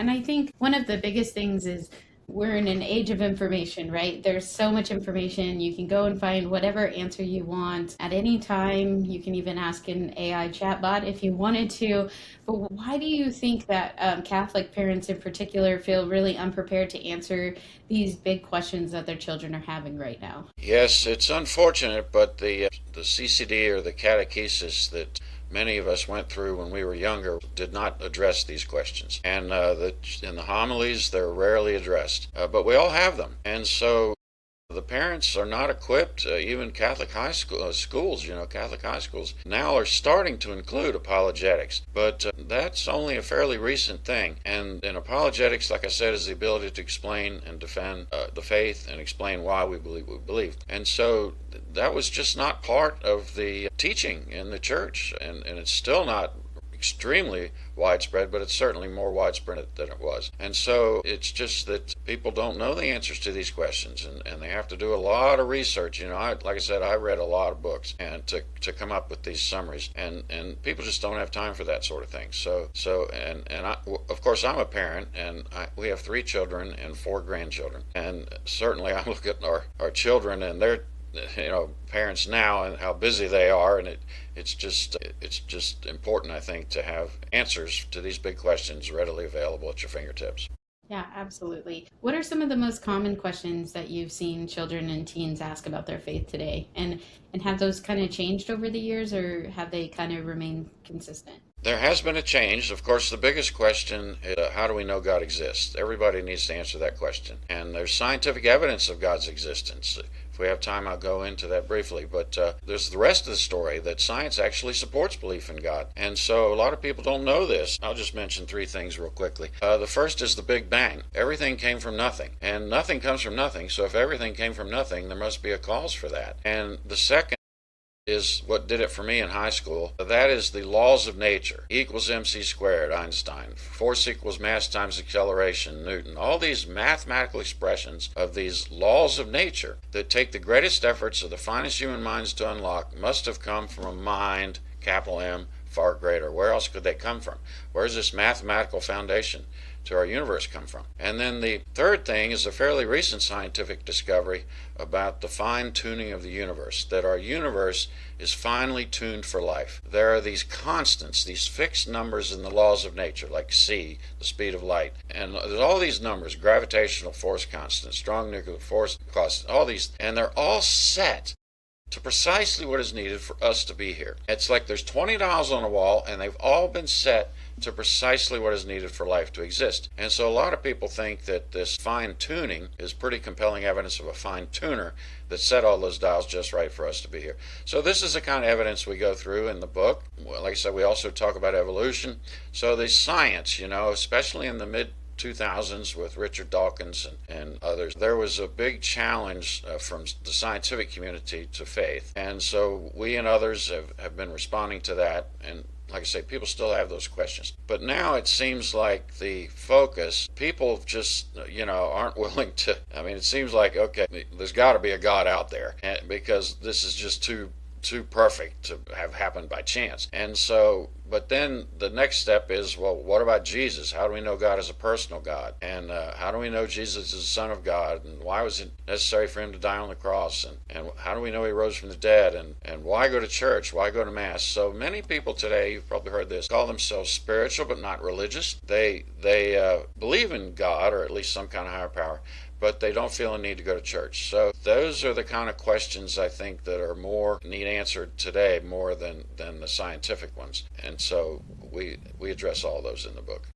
And I think one of the biggest things is we're in an age of information, right? There's so much information. You can go and find whatever answer you want at any time. You can even ask an AI chatbot if you wanted to. But why do you think that Catholic parents in particular feel really unprepared to answer these big questions that their children are having right now? Yes, it's unfortunate, but the CCD or the catechesis that many of us went through when we were younger did not address these questions. And in the homilies, they're rarely addressed. But we all have them. And so the parents are not equipped. Even Catholic high school, schools, Catholic high schools now are starting to include apologetics. But that's only a fairly recent thing. And in apologetics, like I said, is the ability to explain and defend the faith and explain why we believe what we believe. And so that was just not part of the teaching in the church. And it's still not extremely widespread, but it's certainly more widespread than it was. And so it's just that people don't know the answers to these questions, and they have to do a lot of research. Like I said, I read a lot of books and to come up with these summaries, and people just don't have time for that sort of thing. Of course, I'm a parent, and we have 3 children and 4 grandchildren, and certainly I look at our children and their parents now and how busy they are, and it's just important, I think, to have answers to these big questions readily available at your fingertips. Yeah, absolutely. What are some of the most common questions that you've seen children and teens ask about their faith today? And have those kind of changed over the years, or have they kind of remained consistent? There has been a change. Of course, the biggest question is how do we know God exists? Everybody needs to answer that question. And there's scientific evidence of God's existence. If we have time, I'll go into that briefly. But there's the rest of the story that science actually supports belief in God. And so a lot of people don't know this. I'll just mention 3 things real quickly. The first is the Big Bang. Everything came from nothing. And nothing comes from nothing. So if everything came from nothing, there must be a cause for that. And the second is what did it for me in high school. That is the laws of nature. E equals mc squared, Einstein. Force equals mass times acceleration, Newton. All these mathematical expressions of these laws of nature that take the greatest efforts of the finest human minds to unlock must have come from a mind, capital M, far greater. Where else could they come from? Where's this mathematical foundation to our universe come from? And then the third thing is a fairly recent scientific discovery about the fine-tuning of the universe, that our universe is finely tuned for life. There are these constants, these fixed numbers in the laws of nature, like c, the speed of light, and there's all these numbers, gravitational force constant, strong nuclear force constant, all these, and they're all set to precisely what is needed for us to be here. It's like there's 20 dials on a wall, and they've all been set to precisely what is needed for life to exist. And so a lot of people think that this fine-tuning is pretty compelling evidence of a fine-tuner that set all those dials just right for us to be here. So this is the kind of evidence we go through in the book. Like I said, we also talk about evolution. So the science, especially in the mid-2000s with Richard Dawkins and others, there was a big challenge from the scientific community to faith. And so we and others have been responding to that, and like I say, people still have those questions. But now it seems like the focus, people just, aren't willing to, it seems like, okay, there's got to be a God out there, because this is just too perfect to have happened by chance. And so, but then the next step is, well, what about Jesus? How do we know God is a personal God? And how do we know Jesus is the Son of God? And why was it necessary for him to die on the cross? And how do we know he rose from the dead? And why go to church? Why go to Mass? So many people today, you've probably heard this, call themselves spiritual but not religious. They believe in God, or at least some kind of higher power, but they don't feel a need to go to church. So those are the kind of questions I think that are need answered today more than the scientific ones. And so we address all those in the book.